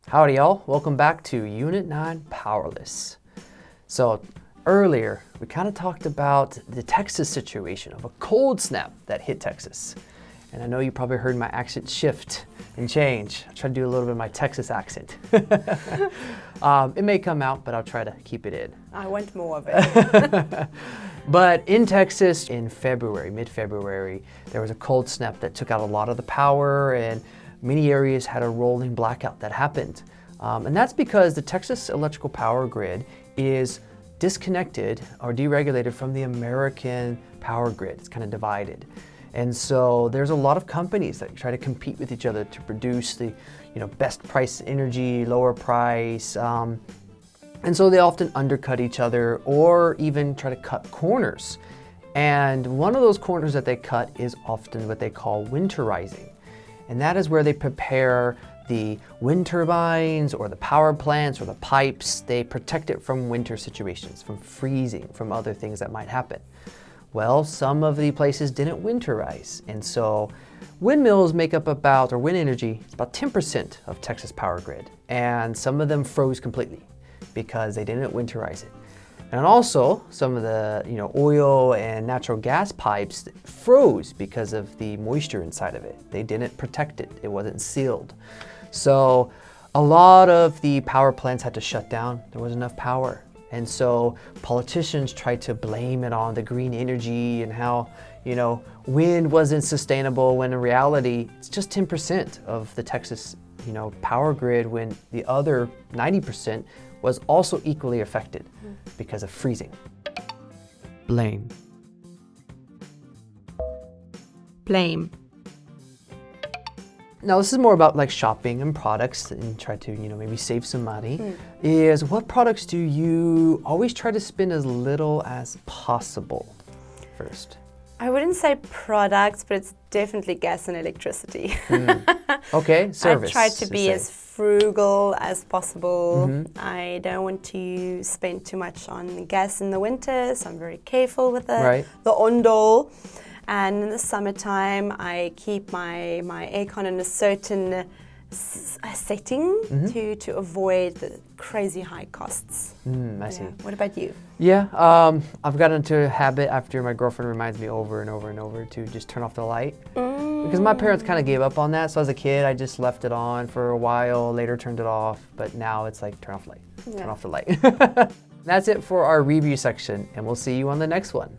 Howdy y'all, welcome back to Unit 9 Powerless. So earlier we kind of talked about the Texas situation of a cold snap that hit Texas. And I know you probably heard my accent shift and change. I try to do a little bit of my Texas accent. It may come out, but I'll try to keep it in. I want more of it. But in Texas in February, mid-February, there was a cold snap that took out a lot of the power and many areas had a rolling blackout that happened. And that's because the Texas electrical power grid is disconnected or deregulated from the American power grid. It's kind of divided. And so there's a lot of companies that try to compete with each other to produce the best price energy, lower price. And so they often undercut each other or even try to cut corners. And one of those corners that they cut is often what they call winterizing. And that is where they prepare the wind turbines or the power plants or the pipes. They protect it from winter situations, from freezing, from other things that might happen. Well, some of the places didn't winterize. And so windmills make up about, or wind energy, it's about 10% of Texas power grid. And some of them froze completely because they didn't winterize it. And also some of the oil and natural gas pipes froze because of the moisture inside of it. They didn't protect it. It wasn't sealed. So a lot of the power plants had to shut down. There wasn't enough power. And so politicians tried to blame it on the green energy and how, wind wasn't sustainable when in reality, it's just 10% of the Texas, power grid when the other 90% was also equally affected because of freezing. Blame. Blame. Now this is more about like shopping and products and try to, maybe save some money. Is what products do you always try to spend as little as possible first? I wouldn't say products, but it's definitely gas and electricity. Okay, service. I try to be as frugal as possible. I don't want to spend too much on gas in the winter, so I'm very careful with the ondol. And in the summertime, I keep my aircon in a certain setting to avoid the crazy high costs. I see. What about you? Yeah, I've gotten into a habit after my girlfriend reminds me over and over and over to just turn off the light. Because my parents kind of gave up on that. So as a kid, I just left it on for a while, later turned it off. But now it's like, turn off the light. Turn off the light. That's it for our review section, and we'll see you on the next one.